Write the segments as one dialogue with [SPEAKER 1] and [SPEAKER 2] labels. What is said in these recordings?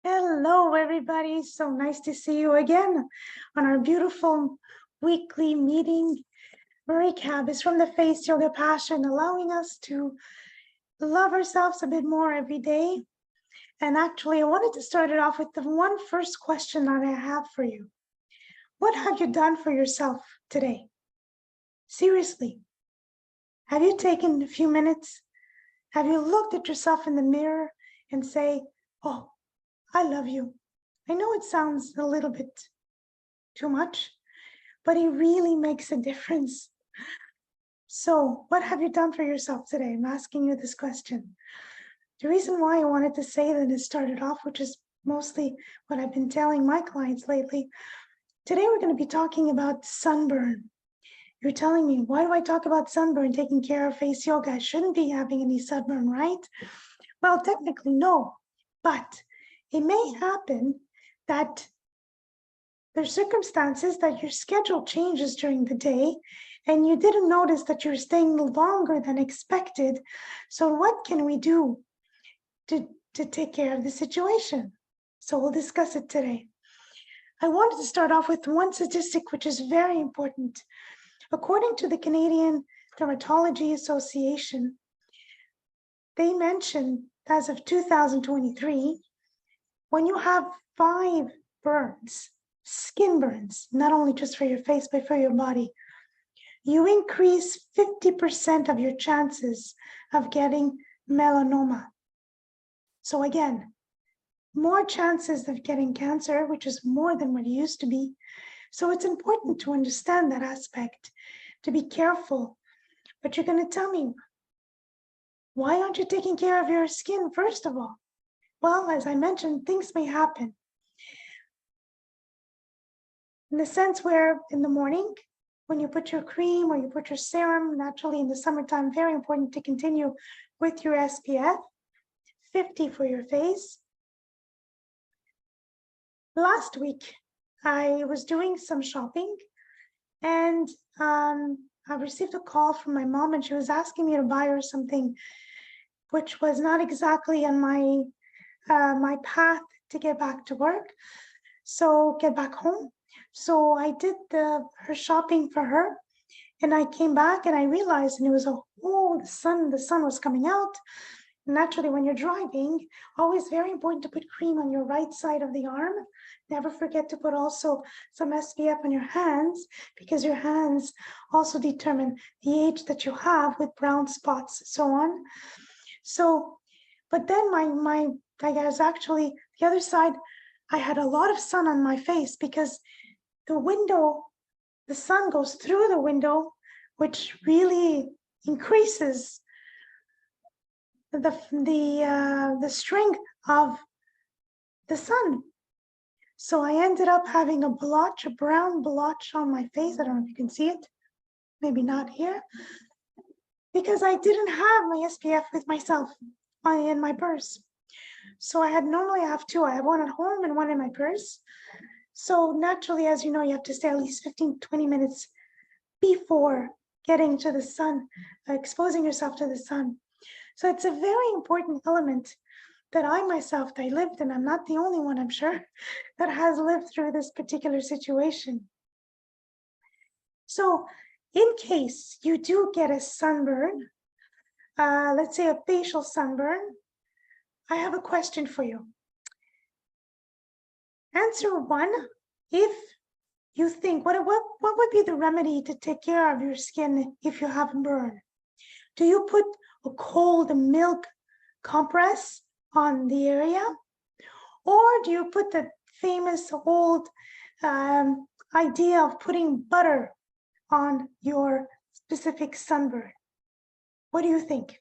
[SPEAKER 1] Hello, everybody. So nice to see you again on our beautiful weekly meeting. Marie Kabis from the Face Yoga Passion, allowing us to love ourselves a bit more every day. And actually, I wanted to start it off with the one first question that I have for you. What have you done for yourself today? Seriously, have you taken a few minutes? Have you looked at yourself in the mirror and say, oh, I love you? I know it sounds a little bit too much, but it really makes a difference. So what have you done for yourself today? I'm asking you this question. The reason why I wanted to say that and started off, which is mostly what I've been telling my clients lately. Today, we're going to be talking about sunburn. You're telling me, why do I talk about sunburn, taking care of face yoga? I shouldn't be having any sunburn, right? Well, technically, no, but it may happen that there's circumstances that your schedule changes during the day and you didn't notice that you're staying longer than expected. So what can we do to take care of the situation? So we'll discuss it today. I wanted to start off with one statistic, which is very important. According to the Canadian Dermatology Association, they mentioned as of 2023, when you have 5 burns, skin burns, not only just for your face, but for your body, you increase 50% of your chances of getting melanoma. So again, more chances of getting cancer, which is more than what it used to be. So it's important to understand that aspect, to be careful. But you're going to tell me, why aren't you taking care of your skin, first of all? Well, as I mentioned, things may happen. In the sense where in the morning, when you put your cream or you put your serum, naturally in the summertime, very important to continue with your SPF, 50 for your face. Last week, I was doing some shopping and I received a call from my mom and she was asking me to buy her something which was not exactly on my path to get back to work, so get back home. So I did her shopping for her and I came back and I realized, and it was the sun was coming out. Naturally, when you're driving, always very important to put cream on your right side of the arm. Never forget to put also some SPF on your hands, because your hands also determine the age that you have with brown spots, so on. So, but then I guess actually the other side, I had a lot of sun on my face because the sun goes through the window, which really increases the strength of the sun. So I ended up having a brown blotch on my face. I don't know if you can see it, maybe not here, because I didn't have my SPF with myself in my purse. So normally I have 2. I have one at home and one in my purse. So naturally, as you know, you have to stay at least 15, 20 minutes before getting to the sun, exposing yourself to the sun. So it's a very important element that I myself, I lived, and I'm not the only one, I'm sure, that has lived through this particular situation. So in case you do get a sunburn, let's say a facial sunburn, I have a question for you. Answer 1, if you think, what would be the remedy to take care of your skin if you have a burn? Do you put a cold milk compress on the area? Or do you put the famous old idea of putting butter on your specific sunburn? What do you think?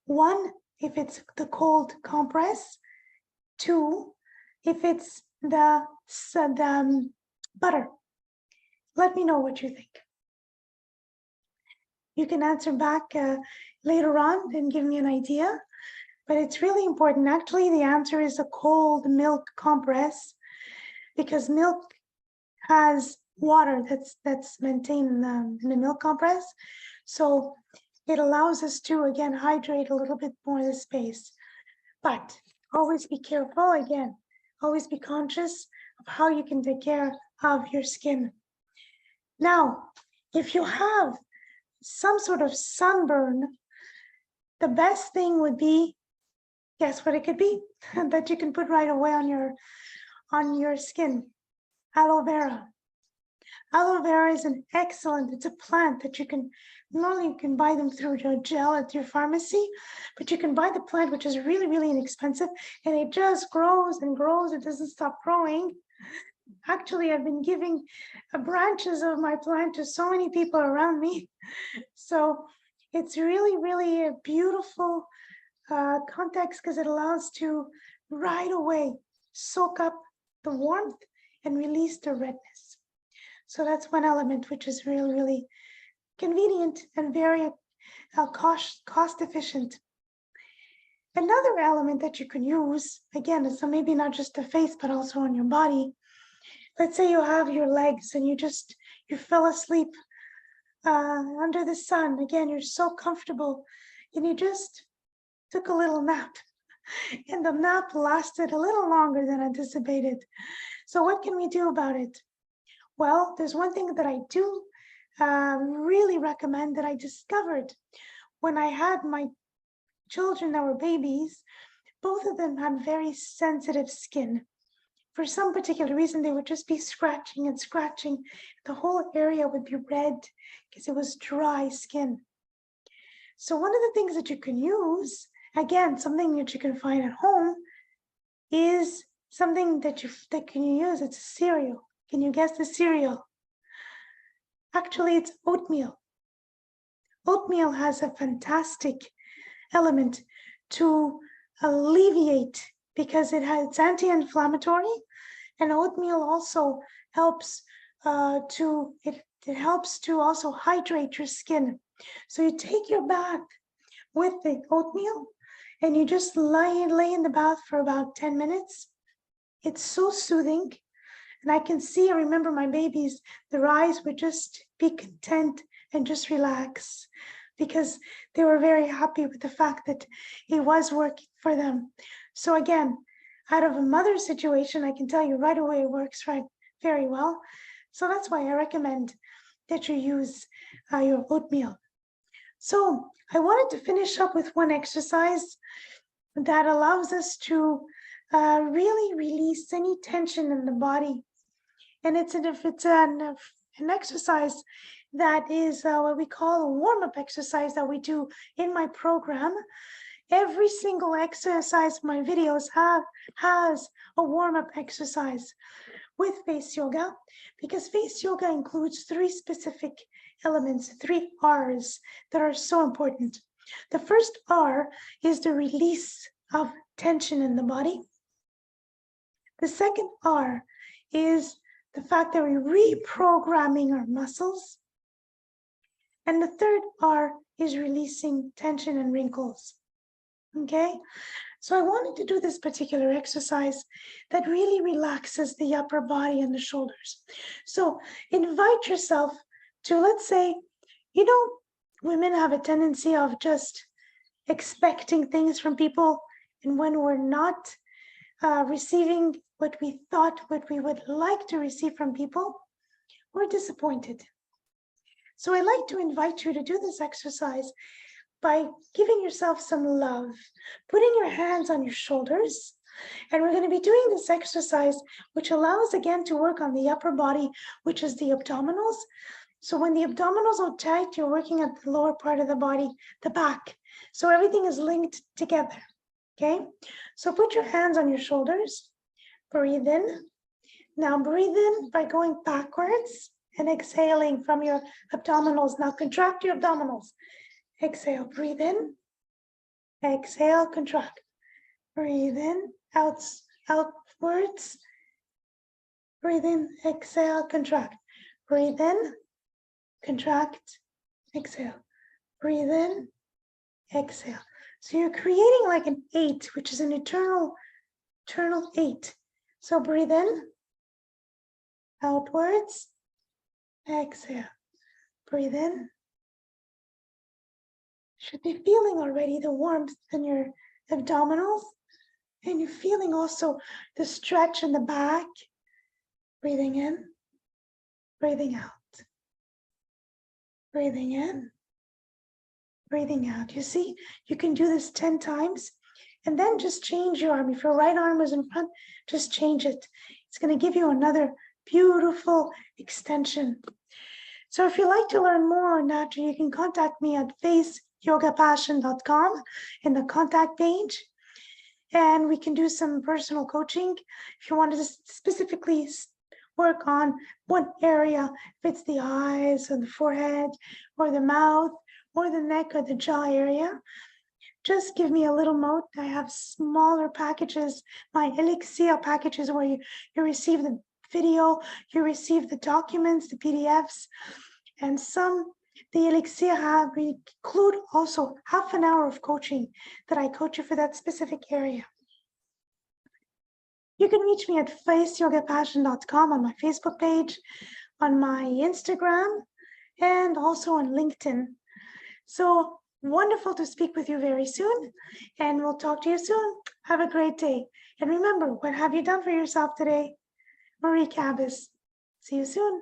[SPEAKER 1] 1, if it's the cold compress. 2, if it's the butter. Let me know what you think. You can answer back later on and give me an idea, but it's really important. Actually, the answer is a cold milk compress, because milk has water that's maintained in the milk compress. So it allows us to, again, hydrate a little bit more of the space. But always be careful again. Always be conscious of how you can take care of your skin. Now, if you have some sort of sunburn, the best thing would be, guess what it could be? That you can put right away on your skin. Aloe vera. Aloe vera is it's a plant that you can, not only you can buy them through your gel at your pharmacy, but you can buy the plant, which is really, really inexpensive, and it just grows and grows. It doesn't stop growing. Actually, I've been giving branches of my plant to so many people around me. So it's really, really a beautiful context because it allows to right away soak up the warmth and release the redness. So that's one element which is really, really convenient and very cost efficient. Another element that you can use, again, so maybe not just the face, but also on your body. Let's say you have your legs and you fell asleep under the sun. Again, you're so comfortable and you just took a little nap. And the nap lasted a little longer than anticipated. So what can we do about it? Well, there's one thing that I do really recommend that I discovered when I had my children that were babies. Both of them had very sensitive skin. For some particular reason, they would just be scratching and scratching. The whole area would be red because it was dry skin. So one of the things that you can use, again, something that you can find at home, is something that can you use. It's a cereal. Can you guess the cereal? Actually, it's oatmeal. Oatmeal has a fantastic element to alleviate because it's anti-inflammatory, and oatmeal also helps it helps to also hydrate your skin. So you take your bath with the oatmeal and you just lay in the bath for about 10 minutes. It's so soothing. And I remember my babies, their eyes would just be content and just relax because they were very happy with the fact that it was working for them. So again, out of a mother's situation, I can tell you right away it works very well. So that's why I recommend that you use your oatmeal. So I wanted to finish up with one exercise that allows us to really release any tension in the body. And it's an exercise that is what we call a warm-up exercise that we do in my program. Every single exercise my videos has a warm-up exercise with face yoga, because face yoga includes 3 specific elements, 3 R's that are so important. The first R is the release of tension in the body. The second R is the fact that we're reprogramming our muscles. And the third R is releasing tension and wrinkles. Okay, so I wanted to do this particular exercise that really relaxes the upper body and the shoulders. So invite yourself to, let's say, women have a tendency of just expecting things from people, and when we're not receiving what we would like to receive from people, we're disappointed. So I'd like to invite you to do this exercise by giving yourself some love, putting your hands on your shoulders. And we're going to be doing this exercise, which allows again to work on the upper body, which is the abdominals. So when the abdominals are tight, you're working at the lower part of the body, the back. So everything is linked together. Okay, so put your hands on your shoulders, breathe in. Now breathe in by going backwards and exhaling from your abdominals. Now contract your abdominals. Exhale, breathe in. Exhale, contract. Breathe in, outwards. Breathe in, exhale, contract. Breathe in, contract, exhale. Breathe in, exhale. So you're creating like an 8, which is an eternal 8. So breathe in, outwards, exhale. Breathe in. Should be feeling already the warmth in your abdominals. And you're feeling also the stretch in the back. Breathing in, breathing out. Breathing in, breathing out. You see, you can do this 10 times and then just change your arm. If your right arm is in front, just change it. It's going to give you another beautiful extension. So if you'd like to learn more on that, you can contact me at faceyogapassion.com in the contact page. And we can do some personal coaching if you want to specifically work on one area, if it's the eyes or the forehead or the mouth or the neck or the jaw area. Just give me a little note. I have smaller packages, my Elixir packages, where you receive the video, you receive the documents, the PDFs, and the Elixir include also half an hour of coaching that I coach you for that specific area. You can reach me at faceyogapassion.com on my Facebook page, on my Instagram, and also on LinkedIn. So wonderful to speak with you very soon, and we'll talk to you soon. Have a great day. And remember, what have you done for yourself today? Marie Kabis. See you soon.